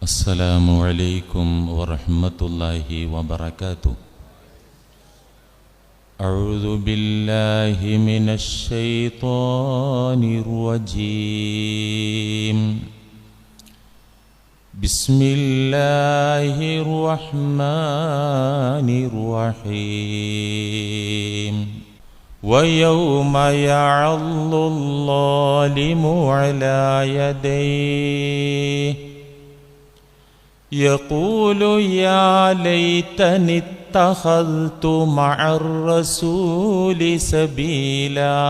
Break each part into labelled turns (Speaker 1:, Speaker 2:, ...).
Speaker 1: السلام عليكم ورحمة الله وبركاته. أعوذ بالله من الشيطان الرجيم. بسم الله الرحمن الرحيم. ويوم يعض الظالم على يديه يقول يا ليتني اتخذت مع الرسول سبيلا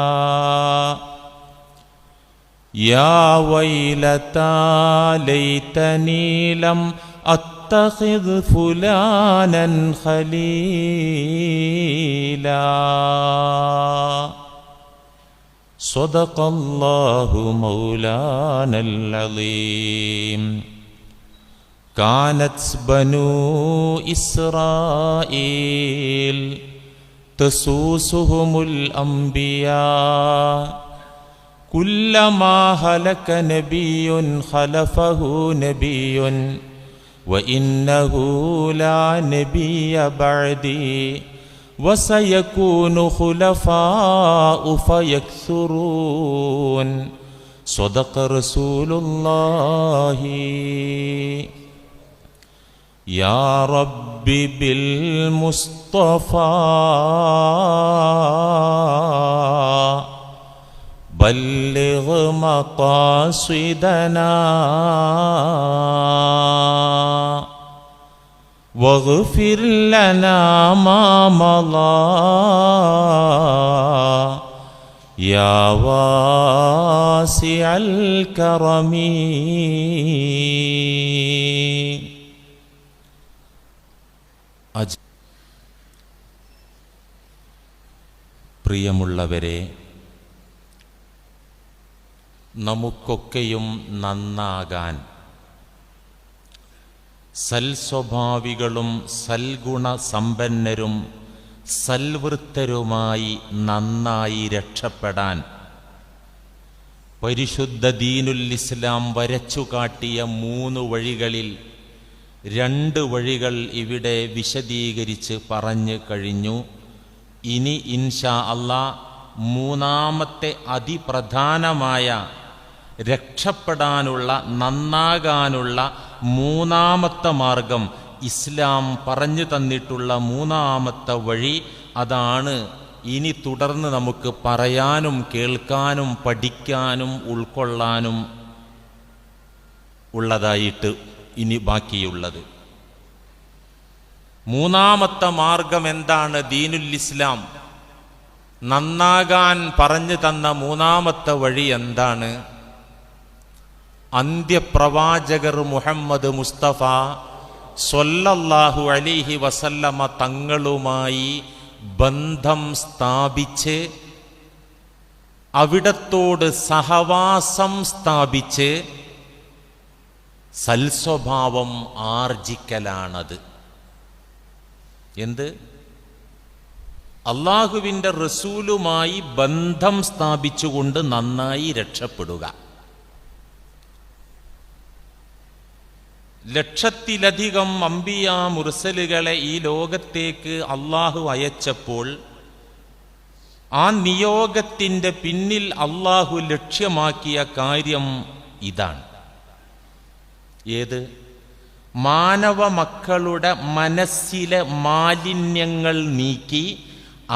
Speaker 1: يا ويلتى ليتني لم أتخذ فلانا خليلا. صدق الله مولانا العظيم. كانت بنو إسرائيل تسوسهم الأنبياء كلما هلك نبي خلفه نبي وإنه لا نبي بعدي وسيكون خلفاء فيكثرون. صدق رسول الله. يا رب بالمصطفى بلغ مقاصدنا واغفر لنا ما مضى يا واسع الكرم. പ്രിയമുള്ളവരെ, നമുക്കൊക്കെയും നന്നാകാൻ സൽസ്വഭാവികളും സൽഗുണ സമ്പന്നരും സൽവൃത്തരുമായി നന്നായി രക്ഷപ്പെടാൻ പരിശുദ്ധ ദീനുൽ ഇസ്ലാം വരച്ചുകാട്ടിയ 3 വഴികളിൽ 2 വഴികൾ ഇവിടെ വിശദീകരിച്ച് പറഞ്ഞു കഴിഞ്ഞു. ഇനി ഇൻഷാ അല്ലാഹ് 3-ാമത്തെ അതിപ്രധാനമായ രക്ഷപ്പെടാനുള്ള നന്നാകാനുള്ള 3-ാമത്തെ മാർഗം, ഇസ്ലാം പറഞ്ഞു തന്നിട്ടുള്ള 3-ാമത്തെ വഴി, അതാണ് ഇനി തുടർന്ന് നമുക്ക് പറയാനും കേൾക്കാനും പഠിക്കാനും ഉൾക്കൊള്ളാനും ഉള്ളതായിട്ട് ഇനി ബാക്കിയുള്ളത്. 3-ാമത്തെ മാർഗം എന്താണ്? ദീനുൽ ഇസ്ലാം നന്നാകാൻ പറഞ്ഞു തന്ന 3-ാമത്തെ വഴി എന്താണ്? അന്ത്യപ്രവാചകർ മുഹമ്മദ് മുസ്തഫ സ്വല്ലല്ലാഹു അലൈഹി വസല്ലമ തങ്ങളുമായി ബന്ധം സ്ഥാപിച്ച് അവിടത്തോട് സഹവാസം സ്ഥാപിച്ച് സൽസ്വഭാവം ആർജിക്കലാണത്. എന്ത്? അള്ളാഹുവിൻ്റെ റസൂലുമായി ബന്ധം സ്ഥാപിച്ചുകൊണ്ട് നന്നായി രക്ഷപ്പെടുക. 1,000-ലധികം അംബിയാ മുർസലുകളെ ഈ ലോകത്തേക്ക് അള്ളാഹു അയച്ചപ്പോൾ ആ നിയോഗത്തിൻ്റെ പിന്നിൽ അള്ളാഹു ലക്ഷ്യമാക്കിയ കാര്യം ഇതാണ്. ഏത്? മാനവ മക്കളുടെ മനസ്സിലെ മാലിന്യങ്ങൾ നീക്കി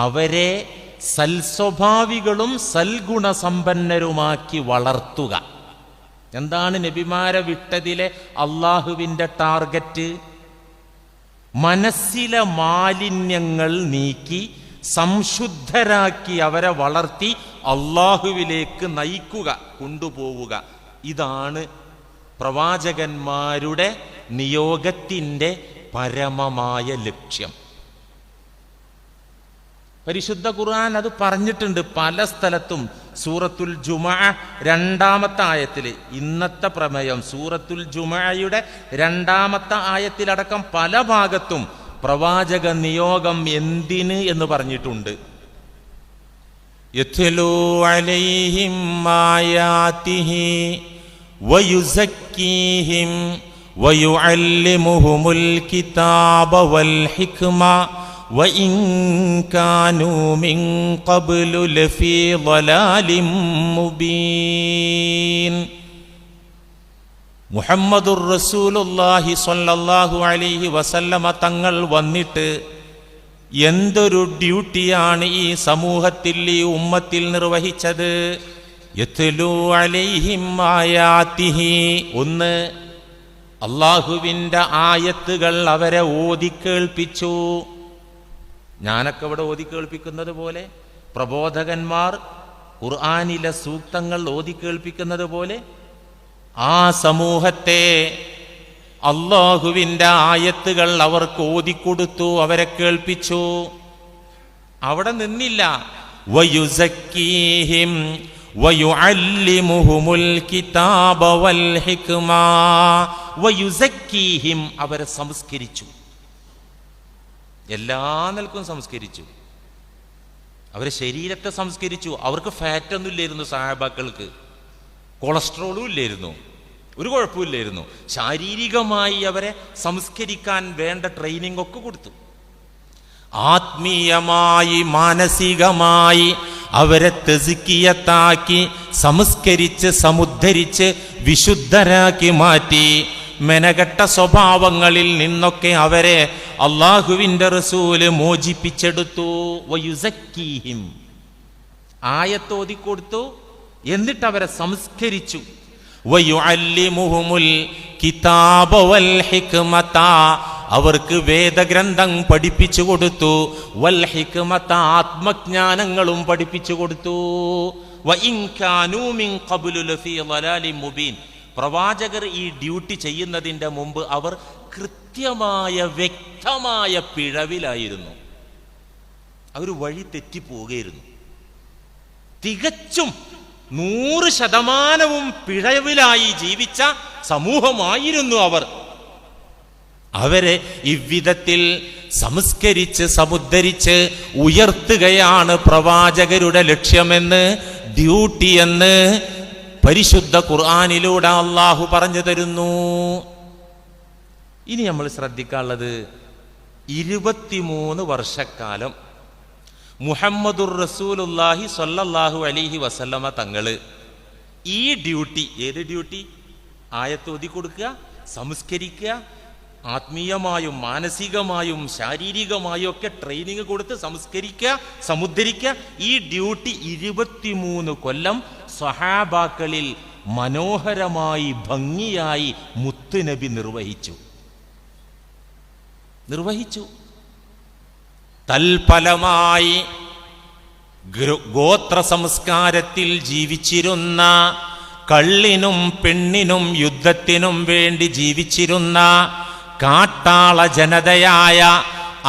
Speaker 1: അവരെ സൽസ്വഭാവികളും സൽഗുണസമ്പന്നരുമാക്കി വളർത്തുക. എന്താണ് നബിമാരെ വിട്ടതിലെ അള്ളാഹുവിൻ്റെ ടാർഗറ്റ്? മനസ്സിലെ മാലിന്യങ്ങൾ നീക്കി സംശുദ്ധരാക്കി അവരെ വളർത്തി അള്ളാഹുവിലേക്ക് നയിക്കുക, കൊണ്ടുപോവുക. ഇതാണ് പ്രവാചകന്മാരുടെ നിയോഗത്തിൻ്റെ പരമമായ ലക്ഷ്യം. പരിശുദ്ധ ഖുർആൻ അത് പറഞ്ഞിട്ടുണ്ട് പല സ്ഥലത്തും. സൂറത്തുൽ ജുമുഅ 2-ാമത്തെ ആയത്തിൽ, ഇന്നത്തെ പ്രമേയം സൂറത്തുൽ ജുമുഅയുടെ 2-ാമത്തെ ആയത്തിലടക്കം പല ഭാഗത്തും പ്രവാചക നിയോഗം എന്തിന് എന്ന് പറഞ്ഞിട്ടുണ്ട്. യത്ലൂ അലൈഹിം ആയാതിഹി വയുസക്കീഹിം വയുഅല്ലിമുഹുമുൽ കിതാബ വൽ ഹിക്മ വഇൻ കാനൂ മിൻ ഖബ്ലു ലഫീ ളലാലിൻ മുബീൻ. മുഹമ്മദുർ റസൂലുള്ളാഹി സ്വല്ലല്ലാഹു അലൈഹി വസല്ലമ തങ്ങൾ വന്നിട്ട് എന്തൊരു ഡ്യൂട്ടിയാണ് ഈ സമൂഹത്തിൽ, ഈ ഉമ്മത്തിൽ നിർവഹിച്ചത്. യത്ലൂ അലൈഹിം ആയാതിഹി, ഒന്ന് അള്ളാഹുവിൻ്റെ ആയത്തുകൾ അവരെ ഓതിക്കേൾപ്പിച്ചു. ഞാനൊക്കെ ഇവിടെ ഓതിക്കേൾപ്പിക്കുന്നത് പോലെ, പ്രബോധകന്മാർ ഖുർആനിലെ സൂക്തങ്ങൾ ഓതിക്കേൾപ്പിക്കുന്നത് പോലെ ആ സമൂഹത്തെ അള്ളാഹുവിൻ്റെ ആയത്തുകൾ അവർക്ക് ഓതിക്കൊടുത്തു, അവരെ കേൾപ്പിച്ചു. അവിടെ നിന്നില്ല. വയുസക്കീഹിം വയുഅല്ലിമുഹുമുൽ കിതാബ വൽ ഹിക്മ വയുസക്കീഹിം, അവരെ സംസ്കരിച്ചു, എല്ലാ നിലക്കും സംസ്കരിച്ചു. അവരെ ശരീരത്തെ സംസ്കരിച്ചു. അവർക്ക് ഫാറ്റൊന്നും ഇല്ലായിരുന്നു, സഹാബാക്കൾക്ക് കൊളസ്ട്രോളും ഇല്ലായിരുന്നു, ഒരു കുഴപ്പമില്ലായിരുന്നു. ശാരീരികമായി അവരെ സംസ്കരിക്കാൻ വേണ്ട ട്രെയിനിങ് ഒക്കെ കൊടുത്തു. ആത്മീയമായി മാനസികമായി അവരെ തസ്കിയത്താക്കി സംസ്കരിച്ച് സമുദ്ധരിച്ച് വിശുദ്ധരാക്കി മാറ്റി. മെനകെട്ട സ്വഭാവങ്ങളിൽ നിന്നൊക്കെ അവരെ അള്ളാഹുവിൻ്റെ റസൂല് മോചിപ്പിച്ചെടുത്തു. വയുസക്കീഹിം, ആയത്തോതിക്കൊടുത്തു, എന്നിട്ട് അവരെ സംസ്കരിച്ചു. വയുഅല്ലിമുഹുമുൽ കിതാബ വൽ ഹിക്മത, അവർക്ക് വേദഗ്രന്ഥം പഠിപ്പിച്ചു കൊടുത്തു. വൽ ഹിക്മത, ആത്മജ്ഞാനങ്ങളും പഠിപ്പിച്ചു കൊടുത്തു. വഇൻ കാനൂ മിൻ ഖബ്ലു ലഫീ ളലാലിൻ മുബീൻ, പ്രവാചകർ ഈ ഡ്യൂട്ടി ചെയ്യുന്നതിൻ്റെ മുമ്പ് അവർ കൃത്യമായ വ്യക്തമായ പിഴവിലായിരുന്നു. അവർ വഴി തെറ്റിപ്പോകുകയായിരുന്നു. തികച്ചും 100% പിഴവിലായി ജീവിച്ച സമൂഹമായിരുന്നു അവർ. അവരെ ഇவ்விധത്തിൽ സംസ്കരിച്ച് സമുദ്ധരിച്ച് ഉയർത്തുകയാണ് പ്രവാചകരുടെ ലക്ഷ്യമെന്ന്, ഡ്യൂട്ടിയെന്ന് പരിശുദ്ധ ഖുർആനിലൂടെ അള്ളാഹു പറഞ്ഞു തരുന്നു. ഇനി നമ്മൾ ശ്രദ്ധിക്കാനുള്ളത് 23 വർഷക്കാലം മുഹമ്മദുർ റസൂലുള്ളാഹി സ്വല്ലല്ലാഹു അലൈഹി വസല്ലമ തങ്ങള് ഈ ഡ്യൂട്ടി, ഏത് ഡ്യൂട്ടി? ആയത്ത് ഓതി കൊടുക്കുക, സംസ്കരിക്കുക, ആത്മീയമായും മാനസികമായും ശാരീരികമായും ഒക്കെ ട്രെയിനിങ് കൊടുത്ത് സംസ്കരിക്കുക, സമുദ്ധരിക്കുക. ഈ ഡ്യൂട്ടി 23 കൊല്ലം സ്വഹാബാക്കളിൽ മനോഹരമായി ഭംഗിയായി മുത്തുനബി നിർവഹിച്ചു. തൽഫലമായി ഗോത്ര സംസ്കാരത്തിൽ ജീവിച്ചിരുന്ന, കള്ളിനും പെണ്ണിനും യുദ്ധത്തിനും വേണ്ടി ജീവിച്ചിരുന്ന കാട്ടാള ജനതയായ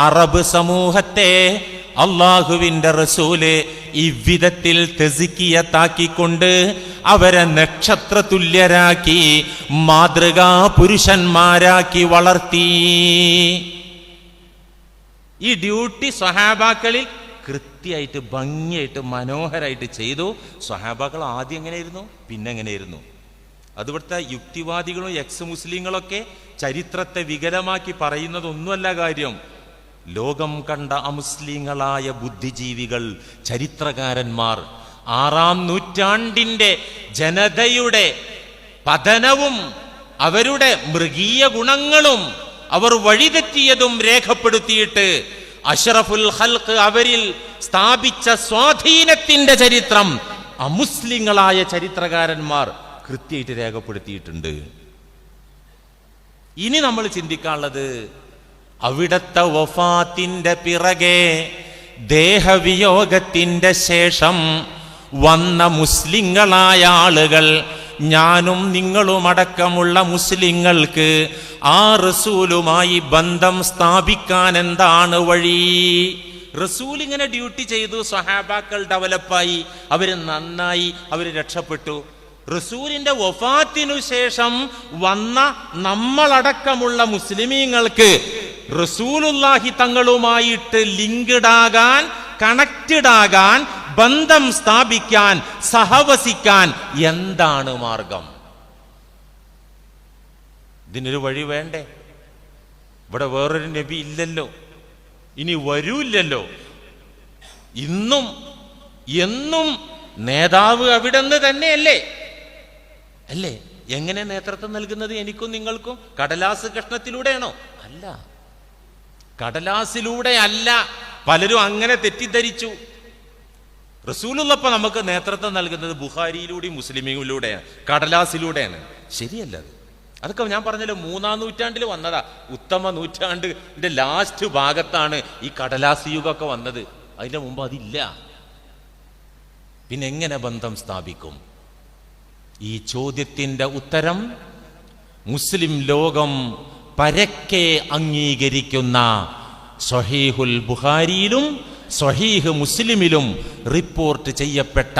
Speaker 1: അറബ് സമൂഹത്തെ അള്ളാഹുവിൻ്റെ റസൂല് ഇவ்விധത്തിൽ തസ്കിയത്താക്കിക്കൊണ്ട് അവരെ നക്ഷത്ര തുല്യരാക്കി മാതൃകാ പുരുഷന്മാരാക്കി വളർത്തി. ഈ ഡ്യൂട്ടി സ്വഹാബാക്കളിൽ കൃത്യമായിട്ട് ഭംഗിയായിട്ട് മനോഹരമായിട്ട് ചെയ്തു. സ്വഹാബാക്കൾ ആദ്യം എങ്ങനെയായിരുന്നു, പിന്നെ എങ്ങനെയായിരുന്നു? അതുപോലത്തെ യുക്തിവാദികളും എക്സ് മുസ്ലിങ്ങളൊക്കെ ചരിത്രത്തെ വികലമാക്കി പറയുന്നതൊന്നുമല്ല കാര്യം. ലോകം കണ്ട അമുസ്ലിങ്ങളായ ബുദ്ധിജീവികൾ, ചരിത്രകാരന്മാർ 6-ാം നൂറ്റാണ്ടിൻ്റെ ജനതയുടെ പതനവും അവരുടെ മൃഗീയ ഗുണങ്ങളും അവർ വഴിതെറ്റിയതും രേഖപ്പെടുത്തിയിട്ട് അഷ്റഫുൽ ഖൽഖ് അവരിൽ സ്ഥാപിച്ച സ്വാധീനത്തിന്റെ ചരിത്രം അമുസ്ലിങ്ങളായ ചരിത്രകാരന്മാർ കൃത്യമായിട്ട് രേഖപ്പെടുത്തിയിട്ടുണ്ട്. ഇനി നമ്മൾ ചിന്തിക്കാനുള്ളത്, അവിടത്തെ വഫാത്തിന്റെ പിറകെ ദേഹവിയോഗത്തിന്റെ ശേഷം വന്ന മുസ്ലിങ്ങളായ ആളുകൾ, ഞാനും നിങ്ങളുമടക്കമുള്ള മുസ്ലിങ്ങൾക്ക് ആ റസൂലുമായി ബന്ധം സ്ഥാപിക്കാൻ എന്താണ് വഴി? റസൂൽ ഇങ്ങനെ ഡ്യൂട്ടി ചെയ്തു, സ്വഹാബാക്കൾ ഡെവലപ്പായി, അവര് നന്നായി, അവര് രക്ഷപ്പെട്ടു. റസൂലിന്റെ വഫാത്തിനു ശേഷം വന്ന നമ്മളടക്കമുള്ള മുസ്ലിമീങ്ങൾക്ക് റസൂലുള്ളാഹി തങ്ങളുമായിട്ട് ലിങ്ക്ഡാകാൻ, കണക്റ്റഡ് ആകാൻ, ബന്ധം സ്ഥാപിക്കാൻ, സഹവസിക്കാൻ എന്താണ് മാർഗം? ഇതിനൊരു വഴി വേണ്ടേ? ഇവിടെ വേറൊരു നബി ഇല്ലല്ലോ, ഇനി വരൂല്ലല്ലോ. ഇന്നും എന്നും നേതാവ് അവിടെ നിന്ന് തന്നെയല്ലേ അല്ലേ? എങ്ങനെ നേതൃത്വം നൽകുന്നത് എനിക്കും നിങ്ങൾക്കും? കടലാസ് കഷ്ണത്തിലൂടെയാണോ? അല്ല, കടലാസിലൂടെ അല്ല. പലരും അങ്ങനെ തെറ്റിദ്ധരിച്ചു. റസൂലുള്ളാഹി നമുക്ക് നേതൃത്വം നൽകുന്നത് ബുഖാരിയിലൂടെയും മുസ്ലിമിലൂടെയാണ്, കടലാസിലൂടെയാണ്. ശരിയല്ല അത്. അതൊക്കെ ഞാൻ പറഞ്ഞല്ലോ 3-ാം നൂറ്റാണ്ടിൽ വന്നതാ. ഉത്തമ നൂറ്റാണ്ടിന്റെ ലാസ്റ്റ് ഭാഗത്താണ് ഈ കടലാസ് യുഗമൊക്കെ വന്നത്. അതിന്റെ മുമ്പ് അതില്ല. പിന്നെ എങ്ങനെ ബന്ധം സ്ഥാപിക്കും? ഈ ചോദ്യത്തിന്റെ ഉത്തരം മുസ്ലിം ലോകം പരക്കെ അംഗീകരിക്കുന്ന സ്വഹീഹുൽ ബുഖാരിയിലും സ്വഹീഹ് മുസ്ലിമിലും റിപ്പോർട്ട് ചെയ്യപ്പെട്ട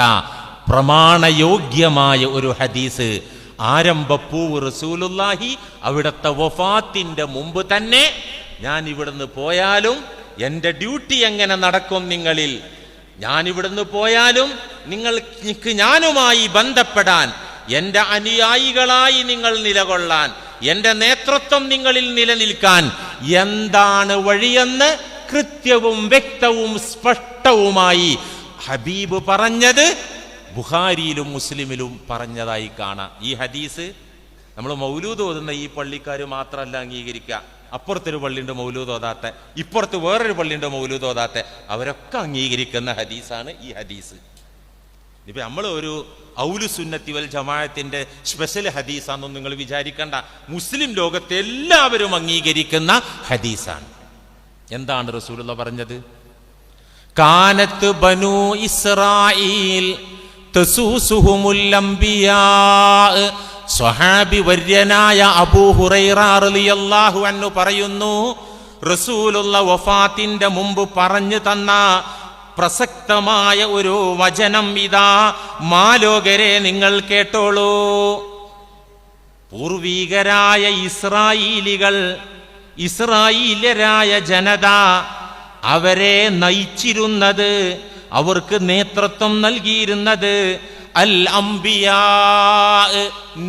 Speaker 1: പ്രമാണയോഗ്യമായ ഒരു ഹദീസ്. ആരംഭപ്പൂവ് റസൂലുള്ളാഹി അവിടുത്തെ വഫാത്തിന്റെ മുമ്പ് തന്നെ, ഞാൻ ഇവിടുന്ന് പോയാലും എൻ്റെ ഡ്യൂട്ടി എങ്ങനെ നടക്കും നിങ്ങളിൽ, ഞാൻ ഇവിടുന്ന് പോയാലും നിങ്ങൾക്ക് ഞാനുമായി ബന്ധപ്പെടാൻ, എൻ്റെ അനുയായികളായി നിങ്ങൾ നിലകൊള്ളാൻ, എൻ്റെ നേതൃത്വം നിങ്ങളിൽ നിലനിൽക്കാൻ എന്താണ് വഴിയെന്ന് കൃത്യവും വ്യക്തവും സ്പഷ്ടവുമായി ഹബീബ് പറഞ്ഞത് ബുഖാരിയിലും മുസ്ലിമിലും പറഞ്ഞതായി കാണാം. ഈ ഹദീസ് നമ്മൾ മൗലൂദ് ഓതുന്ന ഈ പള്ളിക്കാർ മാത്രമല്ല അംഗീകരിക്കുക. അപ്പുറത്തൊരു പള്ളിയുണ്ട് മൗലൂദ് ഓതാത്ത, ഇപ്പുറത്ത് വേറൊരു പള്ളിയുണ്ട് മൗലൂദ് ഓതാത്ത, അവരൊക്കെ അംഗീകരിക്കുന്ന ഹദീസാണ് ഈ ഹദീസ്. ഇപ്പൊ നമ്മൾ ഒരു ഔലു സുന്നത്തി വൽ ജമാഅത്തിന്റെ സ്പെഷ്യൽ ഹദീസാണെന്ന് നിങ്ങൾ വിചാരിക്കണ്ട. മുസ്ലിം ലോകത്തെ എല്ലാവരും അംഗീകരിക്കുന്ന ഹദീസാണ്. എന്താണ് റസൂലുള്ളാഹി പറഞ്ഞത്? കാനത്ത് ബനു ഇസ്രായീൽ തസൂസുഹുമുൽ അംബിയാ. സ്വഹാബി വര്യനായ അബൂ ഹുറൈറ റളിയല്ലാഹു അൻഹു പറയുന്നു, റസൂലുള്ളാഹി വഫാത്തിന്റെ മുമ്പ് പറഞ്ഞു തന്ന പ്രസക്തമായ ഒരു വചനം ഇതാ, മാലോകരെ നിങ്ങൾ കേട്ടോളൂ. പൂർവീകരായ ഇസ്രായേലിയരായ ജനത, അവരെ നയിച്ചിരുന്നത്, അവർക്ക് നേതൃത്വം നൽകിയിരുന്നത് അൽ അംബിയാ,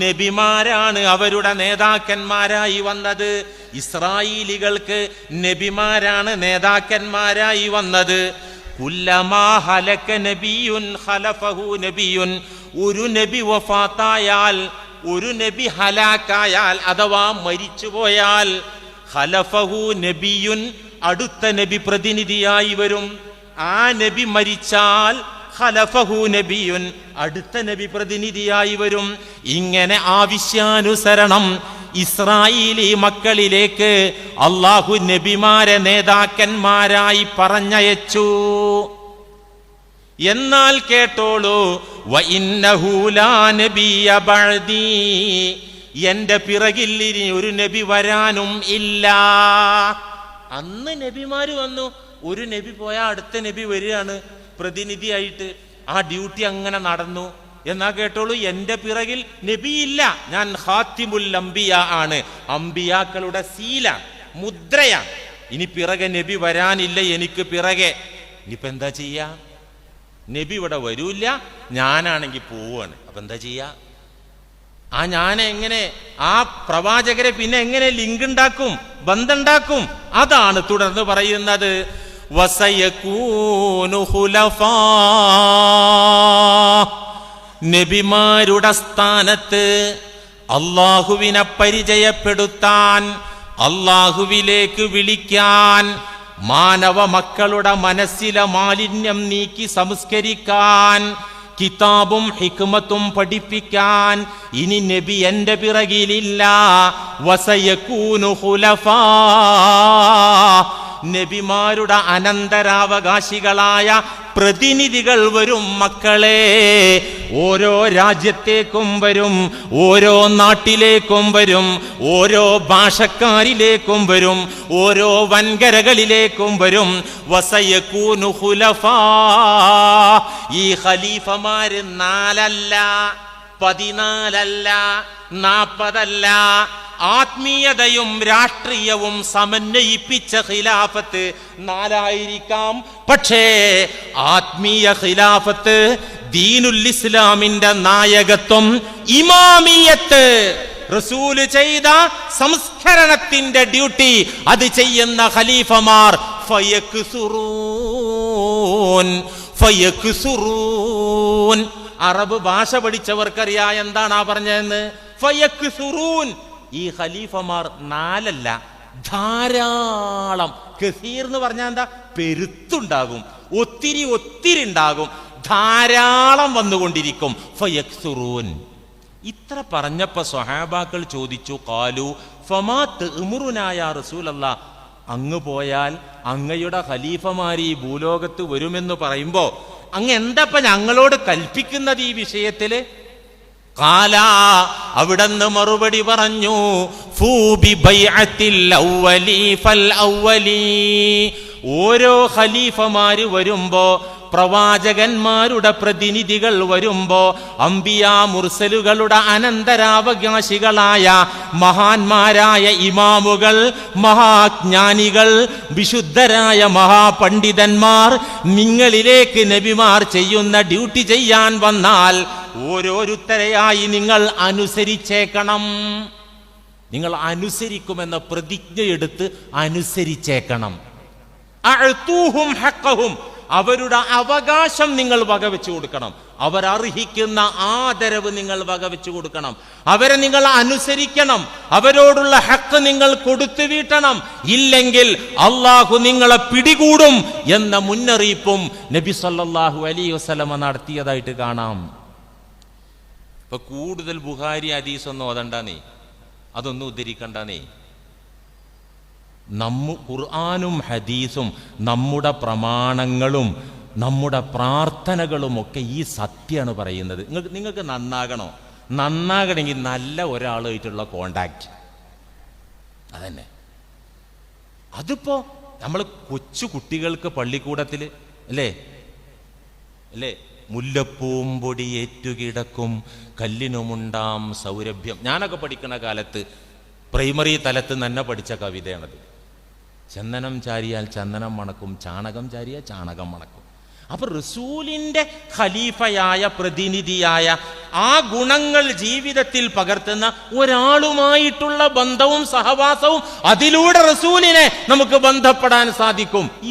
Speaker 1: നബിമാരാണ് അവരുടെ നേതാക്കന്മാരായി വന്നത്. ഇസ്രായേലികൾക്ക് നബിമാരാണ് നേതാക്കന്മാരായി വന്നത്. കുല്ലമാ ഹലക നബിയുൻ ഖലഫഹു നബിയുൻ, ഒരു നബി വഫാത്തായാൽ, ഒരു നബി ഹലാക്കായാൽ അഥവാ മരിച്ചുപോയാൽ, ഖലഫഹു നബിയുൻ, അടുത്ത നബി പ്രതിനിധിയായി വരും. ആ നബി മരിച്ചാൽ ഖലഫഹു നബിയുൻ, അടുത്ത നബി പ്രതിനിധിയായി വരും. ഇങ്ങനെ ആവശ്യാനുസരണം ഇസ്രായേലി മക്കളിലേക്ക് അള്ളാഹു നബിമാരെ നേതാക്കന്മാരായി പറഞ്ഞയച്ചു. എന്നാൽ കേട്ടോളൂ, വഇന്നഹു ലാ നബിയ ബഅദി, എന്റെ പിറകിൽ ഇനി ഒരു നബി വരാനും ഇല്ല. അന്ന് നബിമാര് വന്നു, ഒരു നബി പോയാൽ അടുത്ത നബി വരികയാണ് പ്രതിനിധിയായിട്ട്. ആ ഡ്യൂട്ടി അങ്ങനെ നടന്നു. എന്നാ കേട്ടോളൂ, എന്റെ പിറകിൽ നബിയില്ല, ഞാൻ ഖാത്തിമുൽ അംബിയ ആണ്, അംബിയാക്കളുടെ സീല, മുദ്രയാണ്. ഇനി പിറകെ നബി വരാനില്ല എനിക്ക് പിറകെ. ഇനിയിപ്പോ എന്താ ചെയ്യാ? നബി ഇവിടെ വരൂല്ല, ഞാനാണെങ്കിൽ പോവാണ്. അപ്പൊ എന്താ ചെയ്യാ? ആ ഞാൻ എങ്ങനെ ആ പ്രവാചകരെ പിന്നെ എങ്ങനെ ലിങ്ക് ഉണ്ടാക്കും, ബന്ധമുണ്ടാക്കും? അതാണ് തുടർന്ന് പറയുന്നത്, വസയകൂനു ഖുലഫാ, നബിമാരുടെ സ്ഥാനത്ത് അള്ളാഹുവിനെ പരിചയപ്പെടുത്താൻ, അള്ളാഹുവിലേക്ക് വിളിക്കാൻ, മാനവ മക്കളുടെ മനസ്സിലെ മാലിന്യം നീക്കി സംസ്കരിക്കാൻ, കിതാബും ഹിക്മത്തും പഠിപ്പിക്കാൻ ഇനി നബി എന്റെ പിറകിലില്ല. വസയകൂനു ഖുലഫാ, നബിമാരുടെ അനന്തരാവകാശികളായ പ്രതിനിധികൾ വരും മക്കളെ. ഓരോ രാജ്യത്തേക്കും വരും, ഓരോ നാട്ടിലേക്കും വരും, ഓരോ ഭാഷക്കാരിലേക്കും വരും, ഓരോ വൻകരകളിലേക്കും വരും. വസയകൂനു ഖുലഫാ, ഈ ഖലീഫമാര് 4 അല്ല, 14 അല്ല, 40 അല്ല. ആത്മീയതയും രാഷ്ട്രീയവും സമന്വയിപ്പിച്ച ഖിലാഫത്ത് 4 ആയിരിക്കാം. പക്ഷേ ആത്മീയ ഖിലാഫത്ത്, ദീനുൽ ഇസ്ലാമിന്റെ നായകത്വം, ഇമാമിയത്ത്, റസൂല് ചെയ്ത സംസ്കരണത്തിന്റെ ഡ്യൂട്ടി അത് ചെയ്യുന്ന ഖലീഫമാർ ഫയക്സുറൂൻ. അറബ് ഭാഷ പഠിച്ചവർക്കറിയാ എന്താണ് ആ പറഞ്ഞതെന്ന്. ഫയക്സുറൂൻ, ഈ ഖലീഫമാർ 4 അല്ല, ധാരാളം. കസീർ എന്ന് പറഞ്ഞാൽ എന്താ? പെരുത്തുണ്ടാകും, ഒത്തിരി ഉണ്ടാകും, ധാരാളം വന്നുകൊണ്ടിരിക്കും. ഫയക്സുറൂൻ. ഇത്ര പറഞ്ഞപ്പോ സ്വഹാബാക്കൾ ചോദിച്ചു, ഖാലു ഫമാ തഅ്മുറുനാ യാ റസൂലല്ലാഹ്, അങ്ങ് പോയാൽ അങ്ങയുടെ ഖലീഫമാർ ഈ ഭൂലോകത്ത് വരുമെന്ന് പറയുമ്പോ അങ്ങ് എന്താ ഞങ്ങളോട് കൽപ്പിക്കുന്നത് ഈ വിഷയത്തില്? ഖാല, അവിടുന്ന് മറുപടി പറഞ്ഞു, ഫൂബി ബൈഅത്തിൽ അവ്വലി ഫൽ അവ്വലി. ഓരോ ഖലീഫമാര് വരുമ്പോ, പ്രവാചകന്മാരുടെ പ്രതിനിധികൾ വരുമ്പോ, അംബിയാ മുർസലുകളുടെ അനന്തരാവകാശികളായ മഹാന്മാരായ ഇമാമുകൾ, മഹാജ്ഞാനികൾ, വിശുദ്ധരായ മഹാപണ്ഡിതന്മാർ നിങ്ങളിലേക്ക് നബിമാർ ചെയ്യുന്ന ഡ്യൂട്ടി ചെയ്യാൻ വന്നാൽ ഓരോരുത്തരെയായി നിങ്ങൾ അനുസരിച്ചേക്കണം. നിങ്ങൾ അനുസരിക്കുമെന്ന പ്രതിജ്ഞയെടുത്ത് അനുസരിച്ചേക്കണം. അഅ്തൂഹും ഹഖ്ഖഹും, അവരുടെ അവകാശം നിങ്ങൾ വകവെച്ചു കൊടുക്കണം. അവരർഹിക്കുന്ന ആദരവ് നിങ്ങൾ വകവെച്ചു കൊടുക്കണം. അവരെ നിങ്ങൾ അനുസരിക്കണം. അവരോടുള്ള ഹക്ക് നിങ്ങൾ കൊടുത്തു വീട്ടണം. ഇല്ലെങ്കിൽ അള്ളാഹു നിങ്ങളെ പിടികൂടും എന്ന മുന്നറിയിപ്പും നബി സല്ലല്ലാഹു അലൈഹി വസല്ലമ നടത്തിയതായിട്ട് കാണാം. ഇപ്പൊ കൂടുതൽ ബുഖാരി ഹദീസ് ഒന്നും ഓതണ്ടാന്നേ, അതൊന്നും ഉദ്ധരിക്കണ്ടാന്നേ. ഖുർആനും ഹദീസും നമ്മുടെ പ്രമാണങ്ങളും നമ്മുടെ പ്രാർത്ഥനകളും ഒക്കെ ഈ സത്യമാണ് പറയുന്നത്. നിങ്ങൾക്ക് നന്നാകണമെങ്കിൽ നല്ല ഒരാളുമായിട്ടുള്ള കോണ്ടാക്ട് അതന്നെ. അതിപ്പോ നമ്മൾ കൊച്ചു കുട്ടികൾക്ക് പള്ളിക്കൂടത്തിൽ അല്ലേ മുല്ലപ്പൂം പൊടി ഏറ്റുകിടക്കും കല്ലിനുമുണ്ടാം സൗരഭ്യം. ഞാനൊക്കെ പഠിക്കുന്ന കാലത്ത് പ്രൈമറി തലത്ത് തന്നെ പഠിച്ച കവിതയാണത്. ചന്ദനം ചാരിയാൽ ചന്ദനം മണക്കും, ചാണകം ചാരിയാൽ ചാണകം മണക്കും. അപ്പൊ റസൂലിന്റെ ഖലീഫയായ പ്രതിനിധിയായ ആ ഗുണങ്ങൾ ജീവിതത്തിൽ പകർത്തുന്ന ഒരാളുമായിട്ടുള്ള ബന്ധവും സഹവാസവും, അതിലൂടെ റസൂലിനെ നമുക്ക് ബന്ധപ്പെടാൻ സാധിക്കും. ഈ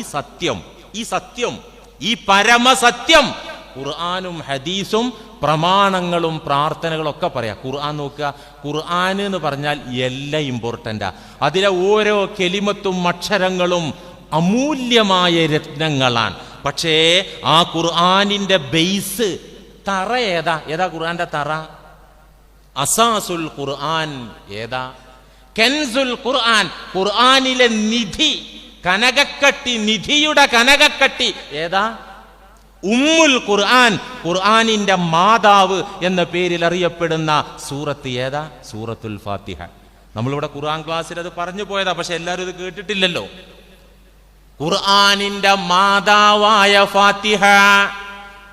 Speaker 1: സത്യം ഈ പരമസത്യം ഖുർആനും ഹദീസും പ്രമാണങ്ങളും പ്രാർത്ഥനകളും ഒക്കെ പറയാം. ഖുർആൻ നോക്കുക, ഖുർആൻ എന്ന് പറഞ്ഞാൽ എല്ലാം ഇമ്പോർട്ടൻ്റാ. അതിലെ ഓരോ കെലിമത്തും അക്ഷരങ്ങളും അമൂല്യമായ രത്നങ്ങളാണ്. പക്ഷേ ആ ഖുർആനിന്റെ ബേസ്, തറ ഏതാ ഖുർആന്റെ തറ? അസാസുൽ ഖുർആൻ ഏതാ? കൻസുൽ ഖുർആൻ, ഖുർആനിലെ നിധി, കനകക്കട്ടി, നിധിയുടെ കനകക്കട്ടി ഏതാ? ഉമ്മുൽ ഖുർആൻ, ഖുർആനിന്റെ മാതാവ് എന്ന പേരിൽ അറിയപ്പെടുന്ന സൂറത്ത് ഏതാ? സൂറത്തുൽ ഫാത്തിഹ. നമ്മളിവിടെ ഖുർആൻ ക്ലാസ്സിൽ അത് പറഞ്ഞു പോയതാ, പക്ഷെ എല്ലാവരും ഇത് കേട്ടിട്ടില്ലല്ലോ. ഖുർആനിന്റെ മാതാവായ ഫാത്തിഹ,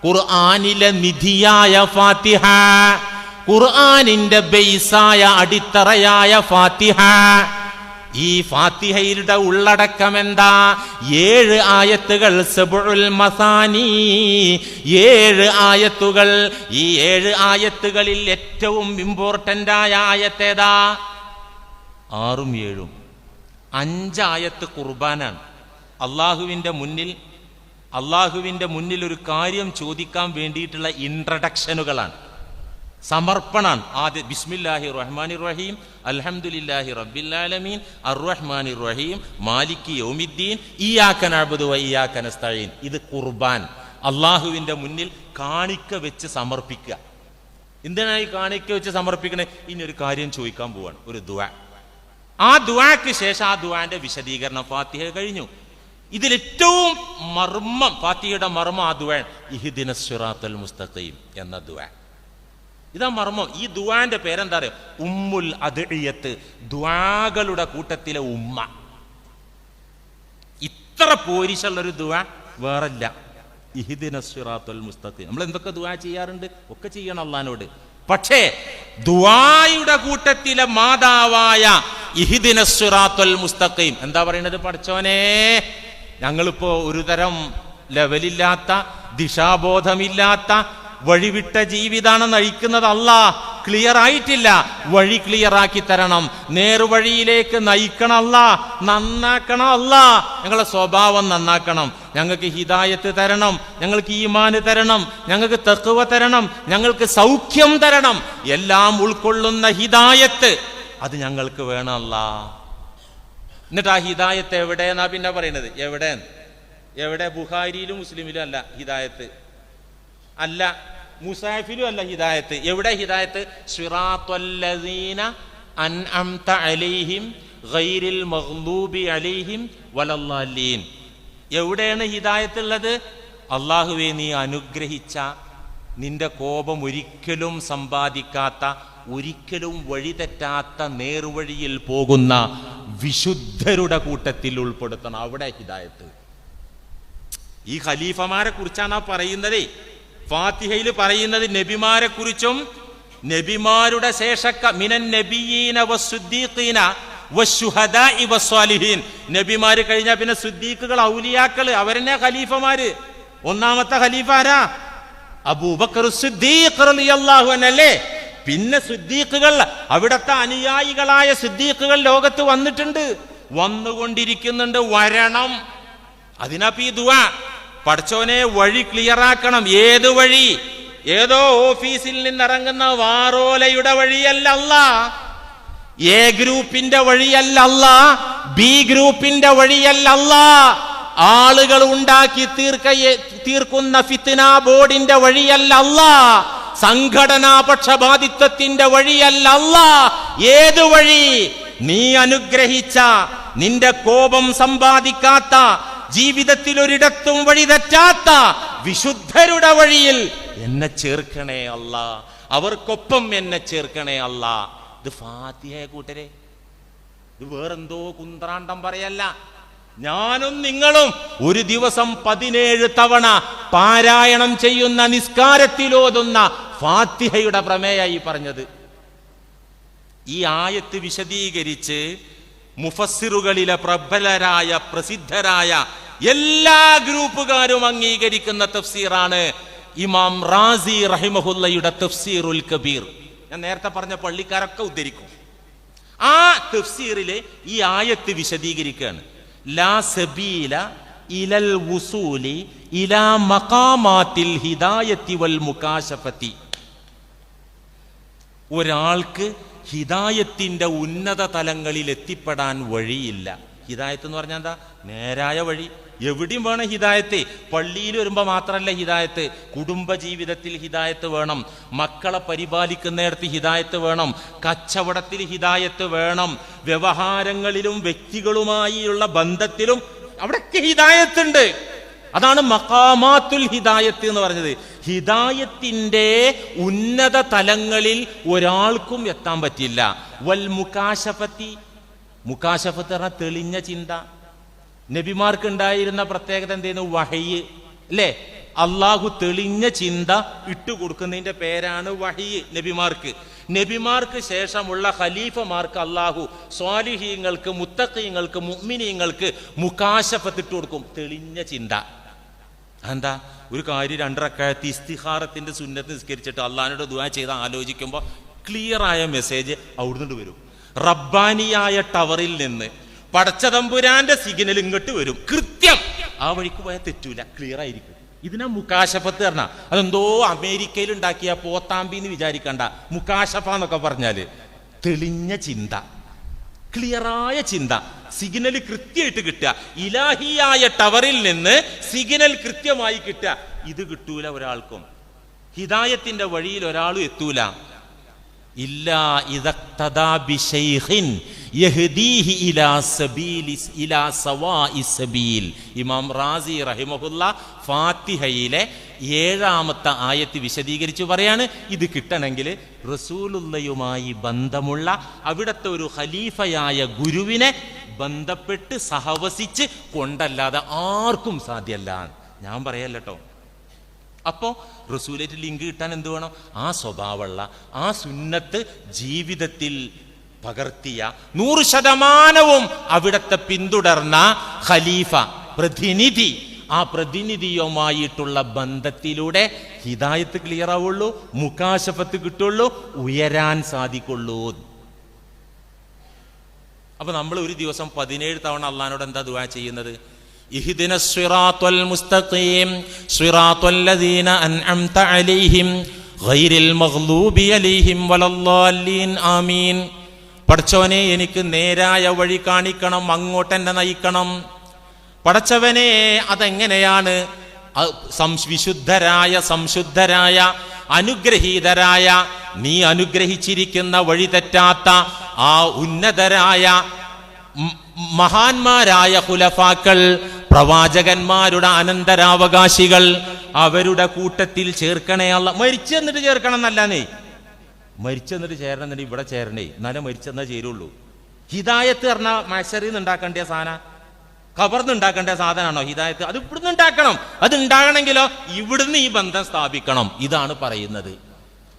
Speaker 1: ഖുർആനിലെ നിധിയായ ഫാത്തിഹ, ഖുർആനിന്റെ ബേസായ അടിത്തറയായ ഫാത്തിഹ. ഈ ഫാത്തിഹയുടെ ഉള്ളടക്കം എന്താ? 7 ആയത്തുകൾ, സബ്ഉൽ മസാനി, 7 ആയത്തുകൾ. ഈ 7 ആയത്തുകളിൽ ഏറ്റവും ഇമ്പോർട്ടന്റ് ആയ ആയത്തേതാ? 6ഉം 7ഉം. 5 ആയത്ത് ഖുർബാനാണ്. അള്ളാഹുവിന്റെ മുന്നിൽ ഒരു കാര്യം ചോദിക്കാൻ വേണ്ടിയിട്ടുള്ള ഇൻട്രഡക്ഷനുകളാണ്, സമർപ്പണാണ്. ആദ്യം ബിസ്മില്ലാഹിർ റഹ്മാനിർ റഹീം, അൽഹംദുലില്ലാഹി റബ്ബിൽ ആലമീൻ, അർറഹ്മാനിർ റഹീം, മാലികി യൗമിദ്ദീൻ, ഇയ്യാക നഅ്ബുദു വ ഇയ്യാക നസ്തഈൻ. ഇത് ഖുർബാൻ. അള്ളാഹുവിന്റെ മുന്നിൽ കാണിക്ക വെച്ച് സമർപ്പിക്കുക. എന്തിനായി കാണിക്ക വെച്ച് സമർപ്പിക്കണേ? ഇനി ഒരു കാര്യം ചോദിക്കാൻ പോവാണ്, ഒരു ദുആ. ആ ദുആക്ക് ശേഷം ആ ദുആന്റെ വിശദീകരണം. ഫാത്തിഹ കഴിഞ്ഞു. ഇതിലേറ്റവും മർമ്മം, ഫാത്തിഹയുടെ മർമ്മം ആ ദുആ, ഇഹ്ദിനസ് സിറാത്തൽ മുസ്തഖീം എന്ന ദുആ. ഇതാ മർമ്മം. ഈ ദുആന്റെ പേരെന്താ അറിയോ? ഉമ്മുൽ അദ്ഇയത്ത്, ദുആകളുടെ കൂട്ടത്തിലെ ഉമ്മ. ഇത്ര പോരിശുള്ളൊരു ദുആ വേറല്ല. ഇഹ്ദിനസ് സിറാത്തൽ മുസ്തഖീം. നമ്മൾ എന്തൊക്കെ ദുആ ചെയ്യാറുണ്ട്? ഒക്കെ ചെയ്യണം അല്ലാഹുവിനോട്. പക്ഷേ ദുആയുടെ കൂട്ടത്തിലെ മാതാവായ ഇഹ്ദിനസ് സിറാത്തൽ മുസ്തഖീം എന്താ പറയുന്നത്? പടച്ചോനെ, ഞങ്ങളിപ്പോ ഒരു തരം ലെവലില്ലാത്ത, ദിശാബോധമില്ലാത്ത, വഴിവിട്ട ജീവിതാണ് നയിക്കുന്നത്. അല്ലാഹ് ക്ലിയർ ആയിട്ടില്ല, വഴി ക്ലിയർ ആക്കി തരണം, നേർവഴിയിലേക്ക് നയിക്കണം അല്ലാഹ്, നന്നാക്കണം അല്ലാഹ്, ഞങ്ങളുടെ സ്വഭാവം നന്നാക്കണം, ഞങ്ങൾക്ക് ഹിദായത്ത് തരണം, ഞങ്ങൾക്ക് ഈമാന് തരണം, ഞങ്ങൾക്ക് തഖ്വ തരണം, ഞങ്ങൾക്ക് സൗഖ്യം തരണം, എല്ലാം ഉൾക്കൊള്ളുന്ന ഹിദായത്ത് അത് ഞങ്ങൾക്ക് വേണം അല്ലാഹ്. എന്നിട്ട് ആ ഹിദായത്ത് എവിടെയെന്നാ പിന്നെ പറയുന്നത്? എവിടെ? ബുഖാരിയിലും മുസ്ലിമിലും അല്ല ഹിദായത്ത്, അല്ല മുസാഫിലും അല്ല ഹിദായത്ത്. എവിടെ ഹിദായത്ത്? സിറാത്തുല്ലദീന അൻഅംത അലൈഹിം ഗൈറിൽ മഗ്ദൂബി അലൈഹിം വലദ്ദാലീൻ. എവിടെയാണ് ഹിദായത്ത് ഉള്ളത്? അല്ലാഹുവേ, നീ അനുഗ്രഹിച്ച, നിന്റെ കോപം ഒരിക്കലും സമ്പാദിക്കാത്ത, ഒരിക്കലും വഴിതെറ്റാത്ത നേർവഴിയിൽ പോകുന്ന വിശുദ്ധരുടെ കൂട്ടത്തിൽ ഉൾപ്പെടുത്തണം. അവിടെ ഹിദായത്ത്. ഈ ഖലീഫമാരെ കുറിച്ചാണ് ആ പറയുന്നത്. ഫാത്തിഹയിൽ പറയുന്നത് നബിമാരെ കുറിച്ചും, നബിമാരുടെ ശേഷക്ക മിനൻ നബിയീന വസ്സുദ്ദീഖീന വശുഹദാഇ വസ്സാലിഹീൻ. നബിമാര് കഴിഞ്ഞാൽ പിന്നെ സുദ്ദീഖുകൾ, ഔലിയാക്കള്, അവരെന്നെ ഖലീഫമാര്. ഒന്നാമത്തെ ഖലീഫ ആരാ? അബൂബക്കർ സിദ്ദീഖ് റളിയല്ലാഹു അൻഹു അല്ലേ? പിന്നെ സിദ്ദീഖുകൾ, അവിടുത്തെ അനുയായികളായ സിദ്ദീഖുകൾ ലോകത്ത് വന്നിട്ടുണ്ട്, വന്നുകൊണ്ടിരിക്കുന്നുണ്ട്, വരണം. അതിനപ്പോ ഈ ദുആ, പടച്ചോനെ വഴി ക്ലിയറാക്കണം. ഏത് വഴി? ഏതോ ഓഫീസിൽ നിന്നിറങ്ങുന്ന വാറോലയുടെ വഴിയല്ല അല്ലാഹ്, എ ഗ്രൂപ്പിന്റെ വഴിയല്ല അല്ലാഹ്, ബി ഗ്രൂപ്പിന്റെ വഴിയല്ല അല്ലാഹ്, ആളുകൾ ഉണ്ടാക്കി തീർക്കുന്ന ഫിത്ന ബോർഡിന്റെ വഴിയല്ല അല്ലാഹ്, സംഘടനാ പക്ഷപാതിത്വത്തിന്റെ വഴിയല്ല അല്ലാഹ്. ഏത് വഴി? നീ അനുഗ്രഹിച്ച, നിന്റെ കോപം സമ്പാദിക്കാത്ത, ജീവിതത്തിൽ ഒരിടത്തും വഴി തെറ്റാത്ത വിശുദ്ധരുടെ വഴിയിൽ എന്നെ ചേർക്കണേ അല്ലാ, അവർക്കൊപ്പം എന്നെ ചേർക്കണേ അല്ലാ. ഇത് ഫാത്തിഹയെ കൂട്ടരെ, ഇത് വേറെന്തോ കുന്ത്രാണ്ടം പറയല്ല. ഞാനും നിങ്ങളും ഒരു ദിവസം 17 തവണ പാരായണം ചെയ്യുന്ന, നിസ്കാരത്തിലോതുന്ന ഫാത്തിഹയുടെ പ്രമേയായി പറഞ്ഞത്. ഈ ആയത്ത് വിശദീകരിച്ച് മുഫസ്സിറുകളിലെ പ്രബലരായ പ്രസിദ്ധരായ എല്ലാ ഗ്രൂപ്പുകാരും അംഗീകരിക്കുന്ന തഫ്സീറാണ് ഇമാം റാസി റഹിമഹുല്ലയുടെ തഫ്സീറുൽ കബീർ. ഞാൻ നേരത്തെ പറഞ്ഞ പള്ളിക്കാരൊക്കെ ഉദ്ധരിക്കും. ആ തഫ്സീറിലെ ഈ ആയത്ത് വിശദീകരിക്കുകയാണ്. ലാ സബീല ഇലൽ വുസൂലി ഇലാ മഖാമാത്തിൽ ഹിദായത്തി വൽ മുകാശഫത്തി. ഒരാൾക്ക് ഹിദായത്തിന്റെ ഉന്നത തലങ്ങളിൽ എത്തിപ്പെടാൻ വഴിയില്ല. ഹിദായത്ത് എന്ന് പറഞ്ഞാൽ എന്താ? നേരായ വഴി. എവിടെയും വേണം ഹിദായത്ത്. പള്ളിയിൽ വരുമ്പോൾ മാത്രമല്ല ഹിദായത്ത്, കുടുംബജീവിതത്തിൽ ഹിദായത്ത് വേണം, മക്കളെ പരിപാലിക്കുന്നിടത്ത് ഹിദായത്ത് വേണം, കച്ചവടത്തിൽ ഹിദായത്ത് വേണം, വ്യവഹാരങ്ങളിലും വ്യക്തികളുമായുള്ള ബന്ധത്തിലും അവിടെയൊക്കെ ഹിദായത്തുണ്ട്. അതാണ് മഖാമാത്തുൽ ഹിദായത്ത് എന്ന് പറഞ്ഞത്. ഹിദായത്തിന്റെ ഉന്നത തലങ്ങളിൽ ഒരാൾക്കും എത്താൻ പറ്റില്ല. വൽ മുകാശഫത്തി, മുകാശഫത്ത് പറഞ്ഞാൽ തെളിഞ്ഞ ചിന്ത. നബിമാർക്ക് ഉണ്ടായിരുന്ന പ്രത്യേകത എന്തേന്നു? വഹയ്യ് അല്ലേ? അള്ളാഹു തെളിഞ്ഞ ചിന്ത ഇട്ടുകൊടുക്കുന്നതിന്റെ പേരാണ് വഹയ്യ് നബിമാർക്ക്. നബിമാർക്ക് ശേഷമുള്ള ഖലീഫമാർക്ക് അള്ളാഹു സ്വാലിഹീങ്ങൾക്ക്, മുത്തഖീങ്ങൾക്ക്, മുഅ്മിനീങ്ങൾക്ക് മുകാശഫത്ത് ഇട്ട് കൊടുക്കും, തെളിഞ്ഞ ചിന്ത. എന്താ? ഒരു കാര്യം 2 റക്അത്ത് ഇസ്തിഖാറത്തിന്റെ സുന്നത്ത് നിസ്കരിച്ചിട്ട് അള്ളാഹിനോട് ദുആ ചെയ്ത് ആലോചിക്കുമ്പോൾ ക്ലിയറായ മെസ്സേജ് അവിടുന്ന് വരും. റബ്ബാനിയായ ടവറിൽ നിന്ന് പടച്ചതമ്പുരാന്റെ സിഗ്നൽ ഇങ്ങോട്ട് വരും. കൃത്യം ആ വഴിക്ക് പോയാൽ തെറ്റൂല, ക്ലിയർ ആയിരിക്കും. ഇതിനാ മുകാശഫത്ത് പറഞ്ഞ. അതെന്തോ അമേരിക്കയിൽ ഉണ്ടാക്കിയ പോത്താമ്പി എന്ന് വിചാരിക്കണ്ട. മുകാശഫ എന്നൊക്കെ പറഞ്ഞാല് തെളിഞ്ഞ ചിന്ത, ക്ലിയറായ ചിന്ത, സിഗ്നൽ കൃത്യമായിട്ട് കിട്ടുക. ഇലാഹിയായ ടവറിൽ നിന്ന് സിഗ്നൽ കൃത്യമായി കിട്ടുക. ഇത് കിട്ടൂല ഒരാൾക്കും. ഹിദായത്തിന്റെ വഴിയിൽ ഒരാളും എത്തൂല. ഇല്ലാ ഇദഖ്തദാ ബിശൈഖിൻ യഹ്ദീഹി ഇലാ സവാഇ സബീൽ. ഇമാം റാസി റഹിമഹുല്ല ഫാത്തിഹയിലെ 7ാമത്തെ ആയത്ത് വിശദീകരിച്ചു പറയാണ്, ഇത് കിട്ടണമെങ്കിൽ റസൂലുള്ളയുമായി ബന്ധമുള്ള അവിടുത്തെ ഒരു ഖലീഫയായ ഗുരുവിനെ ബന്ധപ്പെട്ട് സഹവസിച്ച് കൊണ്ടല്ലാതെ ആർക്കും സാധ്യമല്ല. ഞാൻ പറയല്ലോ. അപ്പോ റസൂലായിട്ട് ലിങ്ക് കിട്ടാൻ എന്ത് വേണം? ആ സ്വഭാവമുള്ള, ആ സുന്നത്ത് ജീവിതത്തിൽ പകർത്തിയ, 100% അവിടത്തെ പിന്തുടർന്ന ഖലീഫ, പ്രതിനിധി, ആ പ്രതിനിധിയുമായിട്ടുള്ള ബന്ധത്തിലൂടെ ഹിദായത്ത് ക്ലിയർ ആവുള്ളൂ, മുകാശഫത്ത് കിട്ടുള്ളൂ, ഉയരാൻ സാധിക്കുള്ളൂ. അപ്പൊ നമ്മൾ ഒരു ദിവസം 17 തവണ അള്ളാഹിനോട് എന്താ ദുആ ചെയ്യുന്നത്? ഇഹ്ദിനസ് സിറാത്തൽ മുസ്തഖീം സിറാത്തൽ ലദീന അൻഅംത അലൈഹിം ഗൈറിൽ മഗ്ലൂബി അലൈഹിം വലദ്ദാല്ലീൻ ആമീൻ. പടച്ചവനെ, എനിക്ക് നേരായ വഴി കാണിക്കണം, അങ്ങോട്ടെന്നെ നയിക്കണം. പടച്ചവനെ, അതെങ്ങനെയാണ്? വിശുദ്ധരായ, സംശുദ്ധരായ, അനുഗ്രഹീതരായ, നീ അനുഗ്രഹിച്ചിരിക്കുന്ന വഴി തെറ്റാത്ത ആ ഉന്നതരായ മഹാന്മാരായ ഖുലഫാക്കൾ, പ്രവാചകന്മാരുടെ അനന്തരാവകാശികൾ, അവരുടെ കൂട്ടത്തിൽ ചേർക്കണേ അല്ല. മരിച്ചെന്നിട്ട് ചേർക്കണം എന്നല്ലേ, മരിച്ചെന്നിട്ട് ചേരണം എന്നിട്ട് ഇവിടെ ചേരണേ, എന്നാലേ മരിച്ചെന്നാ ചേരുള്ളൂ. ഹിദായത്ത് പറഞ്ഞാൽ മഹ്ശറിൽ നിന്ന് ഉണ്ടാക്കേണ്ട സാധന, ഖബറിന്ന് ഉണ്ടാക്കേണ്ട സാധനമാണോ ഹിദായത്ത്? അത് ഇവിടുന്ന് ഉണ്ടാക്കണം. അത് ഉണ്ടാകണമെങ്കിലോ ഇവിടുന്ന് ഈ ബന്ധം സ്ഥാപിക്കണം. ഇതാണ് പറയുന്നത്.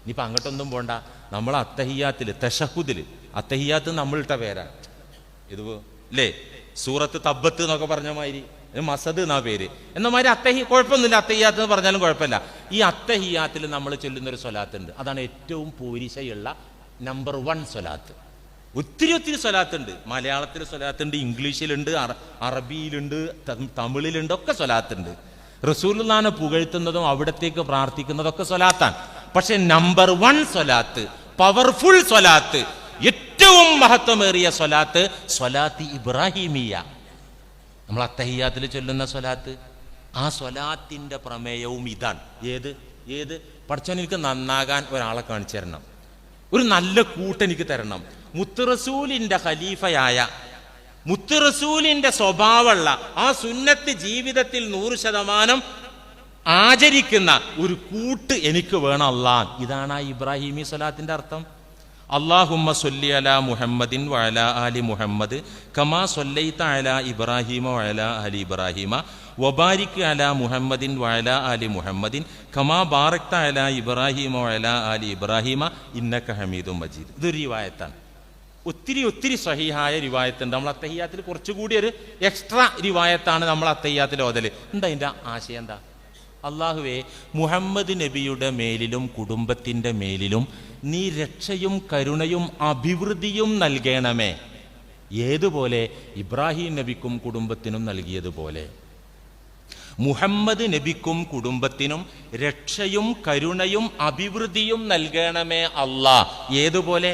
Speaker 1: ഇനിയിപ്പോൾ അങ്ങോട്ടൊന്നും പോണ്ട. നമ്മൾ അത്തഹിയാത്തിൽ, തശഹുദിൽ, അത്തഹിയാത്ത് നമ്മളിട്ട പേരാണ് ഇത് അല്ലേ? സൂറത്ത് തബ്ബത്ത് എന്നൊക്കെ പറഞ്ഞ മാതിരി മസദ് എന്നാ പേര്. എന്ന മാതിരി കുഴപ്പമൊന്നുമില്ല, അത്തഹിയാത്ത് എന്ന് പറഞ്ഞാലും കുഴപ്പമില്ല. ഈ അത്തഹിയാത്തിൽ നമ്മൾ ചൊല്ലുന്നൊരു സ്വലാത്തുണ്ട്, അതാണ് ഏറ്റവും പോരിശയുള്ള നമ്പർ 1 സ്വലാത്ത്. ഒത്തിരി ഒത്തിരി സ്വലാത്തുണ്ട്. മലയാളത്തിൽ സ്വലാത്തുണ്ട്, ഇംഗ്ലീഷിലുണ്ട്, അറബിയിലുണ്ട്, തമിഴിലുണ്ട്, ഒക്കെ സ്വലാത്തുണ്ട്. റസൂലുള്ളാഹിനെ പുകഴ്ത്തുന്നതും അവിടത്തേക്ക് പ്രാർത്ഥിക്കുന്നതൊക്കെ സ്വലാത്താണ്. പക്ഷെ നമ്പർ 1 സ്വലാത്ത്, പവർഫുൾ സ്വലാത്ത്, ഏറ്റവും മഹത്വമേറിയ സ്വലാത്ത്, സ്വലാത്ത് ഇബ്രാഹിമിയ, നമ്മൾ അത്തഹിയാത്തിൽ ചൊല്ലുന്ന സ്വലാത്ത്. ആ സ്വലാത്തിന്റെ പ്രമേയവും ഇതാണ്. ഏത് പഠിച്ചവൻ എനിക്ക് നന്നാകാൻ ഒരാളെ കാണിച്ചു തരണം, ഒരു നല്ല കൂട്ടെനിക്ക് തരണം. മുത്തുറസൂലിന്റെ ഖലീഫയായ, മുത്തുറസൂലിന്റെ സ്വഭാവമുള്ള, ആ സുന്നത്ത് ജീവിതത്തിൽ 100% ആചരിക്കുന്ന ഒരു കൂട്ട് എനിക്ക് വേണം അല്ലാഹ്. ഇതാണ് ആ ഇബ്രാഹിമി സ്വലാത്തിന്റെ അർത്ഥം. അല്ലാഹുമ്മ സ്വല്ലി അലാ മുഹമ്മദിൻ വഅലാ ആലി മുഹമ്മദ് കമാ സ്വല്ലൈത അലാ ഇബ്രാഹിമ വഅലാ ആലി ഇബ്രാഹിമ വബാരിക് അലാ മുഹമ്മദിൻ വഅലാ ആലി മുഹമ്മദിൻ കമാ ബാറക്ത അലാ ഇബ്രാഹിമ വഅലാ ആലി ഇബ്രാഹിമ ഇന്നക ഹമീദും മജീദ്. ഇതൊരു റിവായത്താണ്. ഒത്തിരി സ്വഹീഹായ റിവായത്തുണ്ട്. നമ്മൾ അത്തഹിയാത്തിൽ കുറച്ചുകൂടി ഒരു എക്സ്ട്രാ റിവായത്താണ് നമ്മൾ അത്തഹിയാത്തിൽ ഓതല്. എന്താ അതിൻ്റെ ആശയം? എന്താ? അള്ളാഹുവേ, മുഹമ്മദ് നബിയുടെ മേലിലും കുടുംബത്തിൻ്റെ മേലിലും നീ രക്ഷയും കരുണയും അഭിവൃദ്ധിയും നൽകണമേ. ഏതുപോലെ? ഇബ്രാഹിം നബിക്കും കുടുംബത്തിനും നൽകിയതുപോലെ മുഹമ്മദ് നബിക്കും കുടുംബത്തിനും രക്ഷയും കരുണയും അഭിവൃദ്ധിയും നൽകണമേ അല്ലാ. ഏതുപോലെ?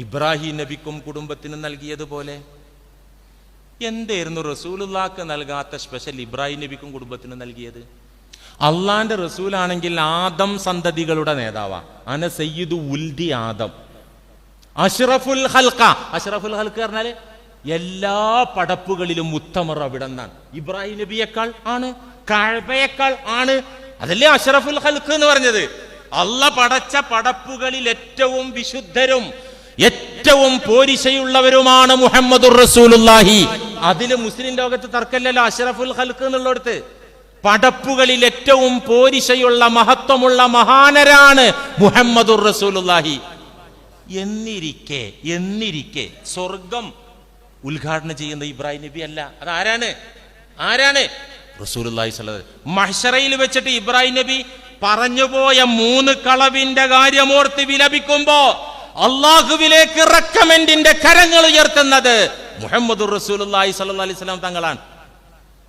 Speaker 1: ഇബ്രാഹിം നബിക്കും കുടുംബത്തിനും നൽകിയതുപോലെ. എന്തായിരുന്നു റസൂലുള്ളാഹിക്ക് നൽകാത്ത സ്പെഷ്യൽ ഇബ്രാഹിം നബിക്കും കുടുംബത്തിനും നൽകിയത്? അള്ളാന്റെ റസൂലാണെങ്കിൽ ആദം സന്തതികളുടെ നേതാവാ. അന സയ്യിദു ഉൽദി ആദം, അഷ്റഫുൽ ഖൽഖ. അഷ്റഫുൽ ഖൽഖ് പറഞ്ഞാല് എല്ലാ പടപ്പുകളിലും ഉത്തമർ അവിടെ നിന്നാണ്. ഇബ്രാഹിം നബിയേക്കാൾ ആണ്, കഅബയേക്കാൾ ആണ്. അതല്ലേ അഷ്റഫുൽ ഖൽഖ് എന്ന് പറഞ്ഞത്. അള്ളാഹ് പടച്ച പടപ്പുകളിൽ ഏറ്റവും വിശുദ്ധരും ഏറ്റവും പോരിശയുള്ളവരുമാണ് മുഹമ്മദുർ റസൂലുള്ളാഹി. അതില് മുസ്ലിം ലോകത്ത് തർക്കമില്ലല്ലോ. അഷ്റഫുൽ ഖൽഖ് എന്നുള്ളടത്ത് പടപ്പുകളിൽ ഏറ്റവും പോരിശയുള്ള മഹത്വമുള്ള മഹാനരാണ് മുഹമ്മദുർ റസൂലുള്ളാഹി. എന്നിരിക്കെ സ്വർഗം ഉദ്ഘാടനം ചെയ്യുന്ന ഇബ്രാഹിം നബി അല്ല. അത് ആരാണ്? റസൂലുള്ളാഹി സ്വല്ലല്ലാഹു അലൈഹി വസല്ലം. മഹ്ശറയിൽ വെച്ചിട്ട് ഇബ്രാഹിം നബി പറഞ്ഞുപോയ 3 കളവിന്റെ കാര്യമോർത്ത് വിലപിക്കുമ്പോ അള്ളാഹുവിലേക്ക് റെക്കമെൻഡിന്റെ കരങ്ങൾ ഉയർത്തുന്നത് മുഹമ്മദുർ റസൂലുള്ളാഹി സ്വല്ലല്ലാഹു അലൈഹി വസല്ലം തങ്ങളാണ്.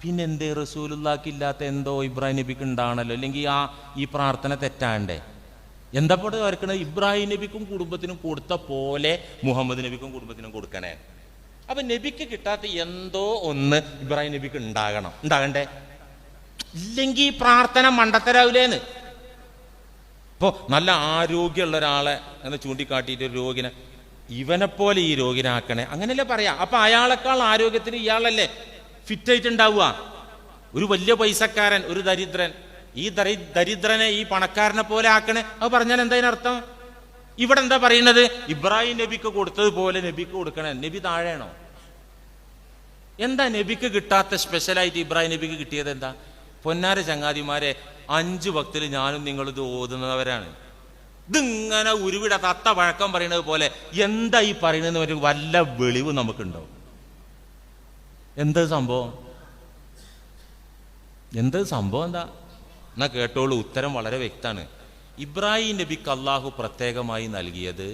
Speaker 1: പിന്നെന്തേ റസൂലുള്ളാഹിക്ക് ഇല്ലാത്ത എന്തോ ഇബ്രാഹിം നബിക്ക് ഉണ്ടാണല്ലോ? അല്ലെങ്കിൽ ഈ പ്രാർത്ഥന തെറ്റാണ്ടേ? എന്താ പോലെ വരക്കണത്? ഇബ്രാഹിം നബിക്കും കുടുംബത്തിനും കൊടുത്ത പോലെ മുഹമ്മദ് നബിക്കും കുടുംബത്തിനും കൊടുക്കണേ. അപ്പൊ നബിക്ക് കിട്ടാത്ത എന്തോ ഒന്ന് ഇബ്രാഹിം നബിക്ക് ഉണ്ടാകണ്ടേ? ഇല്ലെങ്കിൽ ഈ പ്രാർത്ഥന മണ്ടത്തരാവില്ലേന്ന്. ഇപ്പോ നല്ല ആരോഗ്യമുള്ള ഒരാളെ എന്ന് ചൂണ്ടിക്കാട്ടിയിട്ട് ഒരു രോഗിനെ, ഇവനെപ്പോലെ ഈ രോഗിനാക്കണേ, അങ്ങനെയല്ലേ പറയാ. അപ്പൊ അയാളെക്കാൾ ആരോഗ്യത്തിന് ഇയാളല്ലേ ഫിറ്റായിട്ടുണ്ടാവുക. ഒരു വലിയ പൈസക്കാരൻ, ഒരു ദരിദ്രൻ, ഈ ദരിദ്രനെ ഈ പണക്കാരനെ പോലെ ആക്കണേ. അത് പറഞ്ഞാൽ എന്താ അതിനർത്ഥം? ഇവിടെ എന്താ പറയുന്നത്? ഇബ്രാഹിം നബിക്ക് കൊടുത്തതുപോലെ നബിക്ക് കൊടുക്കണേ. നബി താഴെയാണോ? എന്താ നബിക്ക് കിട്ടാത്ത സ്പെഷ്യലായിട്ട് ഇബ്രാഹിം നബിക്ക് കിട്ടിയത് എന്താ? പൊന്നാര ചങ്ങാതിമാരെ, 5 വക്തിൽ ഞാനും നിങ്ങളിത് ഓതുന്നവരാണ്. ഇതിങ്ങനെ ഉരുവിട തത്ത വഴക്കം പറയുന്നത് പോലെ എന്താ ഈ പറയുന്നത്? ഒരു വല്ല വെളിവ് നമുക്കുണ്ടോ? എന്താ സംഭവം? എന്ത് സംഭവം എന്താ എന്നാ കേട്ടോളൂ. ഉത്തരം വളരെ വ്യക്തമാണ്. ഇബ്രാഹിം നബിക്ക് അള്ളാഹു പ്രത്യേകമായി നൽകിയത്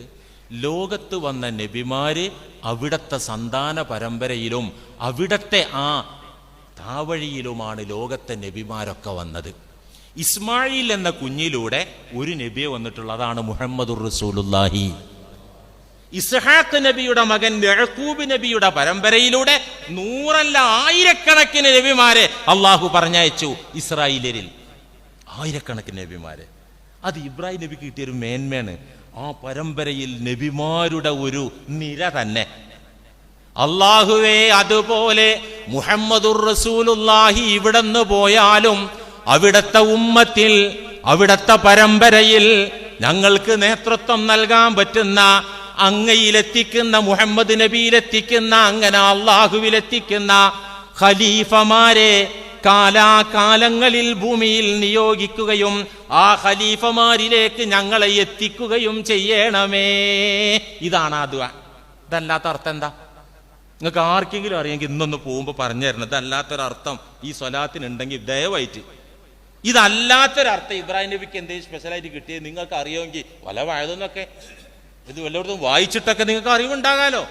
Speaker 1: ലോകത്ത് വന്ന നബിമാര് അവിടത്തെ സന്താന പരമ്പരയിലും അവിടത്തെ ആ താവഴിയിലുമാണ് ലോകത്തെ നബിമാരൊക്കെ വന്നത്. ഇസ്മായിൽ എന്ന കുഞ്ഞിലൂടെ ഒരു നബിയെ വന്നിട്ടുള്ളതാണ് മുഹമ്മദുർ റസൂലുള്ളാഹി. ഇസ്ഹാഖ് നബിയുടെ മകൻ യഅ്കൂബ് നബിയുടെ പരമ്പരയിലൂടെ 100 അല്ല 1000കണക്കിന് നബിമാരെ അള്ളാഹു പറഞ്ഞയച്ചു. ഇസ്രായേലിൽ 1000കണക്കിന് നബിമാരെ. അത് ഇബ്രാഹിം നബിക്ക് കിട്ടിയൊരു മേന്മയാണ്. ആ പരമ്പരയിൽ നബിമാരുടെ ഒരു നിര തന്നെ. അള്ളാഹുവേ, അതുപോലെ മുഹമ്മദുർ റസൂലുള്ളാഹി ഇവിടെന്ന് പോയാലും അവിടത്തെ ഉമ്മത്തിൽ അവിടത്തെ പരമ്പരയിൽ ഞങ്ങൾക്ക് നേതൃത്വം നൽകാൻ പറ്റുന്ന, അങ്ങയിലെത്തിക്കുന്ന, മുഹമ്മദ് നബിയിലെത്തിക്കുന്ന, അങ്ങനെ അള്ളാഹുവിലെത്തിക്കുന്ന ഖലീഫമാരെ കാലാകാലങ്ങളിൽ ഭൂമിയിൽ നിയോഗിക്കുകയും ആ ഖലീഫമാരിലേക്ക് ഞങ്ങളെ എത്തിക്കുകയും ചെയ്യണമേ. ഇതാണ് ആ ദുആ. ഇതല്ലാത്ത അർത്ഥം എന്താ? നിങ്ങൾക്ക് ആർക്കെങ്കിലും അറിയെങ്കിൽ ഇന്നൊന്ന് പോകുമ്പോൾ പറഞ്ഞു തരണം. ഇതല്ലാത്തൊരർത്ഥം ഈ സ്വലാത്തിനുണ്ടെങ്കിൽ ദയവായിട്ട്. ഇതല്ലാത്തൊരർത്ഥം ഇബ്രാഹിം നബിക്ക് എന്തെങ്കിലും സ്പെഷ്യലായിട്ട് കിട്ടിയത് നിങ്ങൾക്ക് അറിയുമെങ്കിൽ വല്ല വഴുതെന്നൊക്കെ ഇത് വല്ലയിടത്തും വായിച്ചിട്ടൊക്കെ നിങ്ങൾക്ക് അറിവുണ്ടാകാലോ.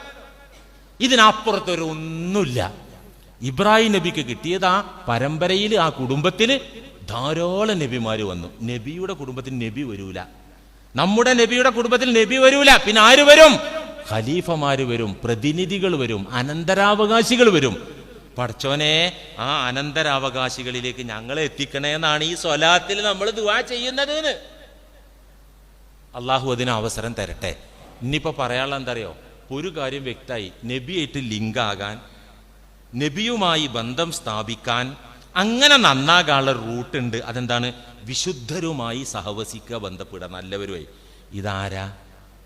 Speaker 1: ഇതിനപ്പുറത്തൊരു ഒന്നുമില്ല. ഇബ്രാഹിം നബിക്ക് കിട്ടിയത് ആ പരമ്പരയിൽ, ആ കുടുംബത്തിൽ ധാരാളം നബിമാര് വന്നു. നബിയുടെ കുടുംബത്തിൽ നബി വരൂല, നമ്മുടെ നബിയുടെ കുടുംബത്തിൽ നബി വരൂല. പിന്നെ ആര് വരും? ഖലീഫമാര് വരും, പ്രതിനിധികൾ വരും, അനന്തരാവകാശികൾ വരും. പടച്ചോനെ, ആ അനന്തരാവകാശികളിലേക്ക് ഞങ്ങളെ എത്തിക്കണേ എന്നാണ് ഈ സ്വലാത്തിൽ നമ്മൾ ദുആ ചെയ്യുന്നത്. അള്ളാഹു അതിന് അവസരം തരട്ടെ. ഇനിയിപ്പോ പറയാനുള്ള എന്താ അറിയോ? ഒരു കാര്യം വ്യക്തമായി. നബിയായിട്ട് ലിങ്കാകാൻ, നബിയുമായി ബന്ധം സ്ഥാപിക്കാൻ, അങ്ങനെ നന്നാകാനുള്ള റൂട്ടുണ്ട്. അതെന്താണ്? വിശുദ്ധരുമായി സഹവസിക്കുക, ബന്ധപ്പെടുക നല്ലവരുമായി. ഇതാരാ?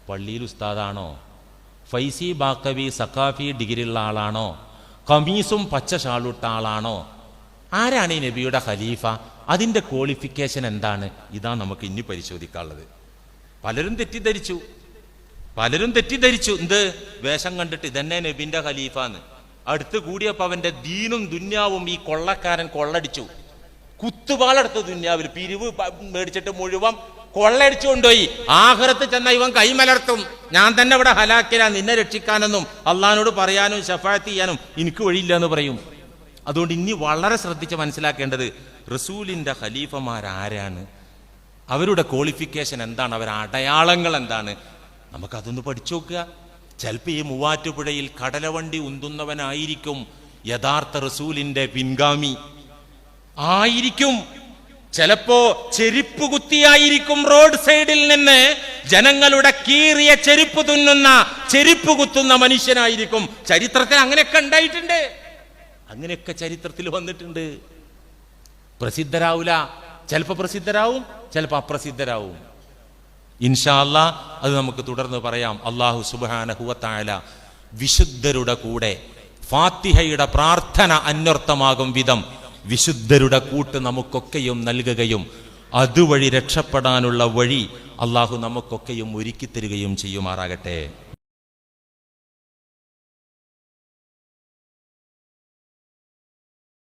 Speaker 1: പള്ളിയിൽ ഉസ്താദാണോ? ഫൈസി ബാക്കവി സഖാഫി ഡിഗ്രി ഉള്ള ആളാണോ? കമീസും പച്ച ഷാളുട്ട ആളാണോ? ആരാണ് ഈ നബിയുടെ ഖലീഫ? അതിൻ്റെ ക്വാളിഫിക്കേഷൻ എന്താണ്? ഇതാ നമുക്ക് ഇനി പരിശോധിക്കാനുള്ളത്. പലരും തെറ്റിദ്ധരിച്ചു. എന്ത് വേഷം കണ്ടിട്ട് ഇതന്നെ നബിന്റെ ഖലീഫാന്ന്. അടുത്ത് കൂടിയപ്പോൾ അവന്റെ ദീനും ദുന്യാവും ഈ കൊള്ളക്കാരൻ കൊള്ളടിച്ചു. കുത്തുപാളെടുത്ത് ദുന്യാവിൽ പിരിവ് മേടിച്ചിട്ട് മുഴുവൻ കൊള്ളടിച്ചു കൊണ്ടുപോയി. ആഖിറത്ത് ചെന്ന ഇവൻ കൈമലർത്തും, ഞാൻ തന്നെ ഇവിടെ ഹലാക്കില, നിന്നെ രക്ഷിക്കാനെന്നും അള്ളാഹിനോട് പറയാനും ശഫാഅത്ത് ചെയ്യാനും എനിക്ക് വഴിയില്ല എന്ന് പറയും. അതുകൊണ്ട് ഇനി വളരെ ശ്രദ്ധിച്ച് മനസ്സിലാക്കേണ്ടത് റസൂലിന്റെ ഖലീഫമാരാരാണ്, അവരുടെ ക്വാളിഫിക്കേഷൻ എന്താണ്, അവരുടെ അടയാളങ്ങൾ എന്താണ്, നമുക്കതൊന്ന് പഠിച്ചു നോക്കുക. ചിലപ്പോൾ ഈ മൂവാറ്റുപുഴയിൽ കടലവണ്ടി ഉന്തുന്നവനായിരിക്കും യഥാർത്ഥ റസൂലിന്റെ പിൻഗാമി ആയിരിക്കും. ചിലപ്പോ ചെരുപ്പ് കുത്തിയായിരിക്കും റോഡ് സൈഡിൽ നിന്ന് ജനങ്ങളുടെ കീറിയ ചെരുപ്പ് തുന്നുന്ന, ചെരുപ്പ് കുത്തുന്ന മനുഷ്യനായിരിക്കും. ചരിത്രത്തിൽ അങ്ങനെയൊക്കെ ഉണ്ടായിട്ടുണ്ട്, അങ്ങനെയൊക്കെ ചരിത്രത്തിൽ വന്നിട്ടുണ്ട്. പ്രസിദ്ധരാവൂല, ചിലപ്പോൾ പ്രസിദ്ധരാവും, ചിലപ്പോൾ അപ്രസിദ്ധരാവും. ഇൻഷാ അല്ലാഹ് അത് നമുക്ക് തുടർന്ന് പറയാം. അല്ലാഹു സുബ്ഹാനഹു വ തആല വിശുദ്ധരുടെ കൂടെ ഫാത്തിഹയുടെ പ്രാർത്ഥന അന്വർത്ഥമാകും വിധം വിശുദ്ധരുടെ കൂട്ട് നമുക്കൊക്കെയും നൽകുകയും അതുവഴി രക്ഷപ്പെടാനുള്ള വഴി അല്ലാഹു നമുക്കൊക്കെയും ഒരുക്കി തരികയും ചെയ്യുമാറാകട്ടെ.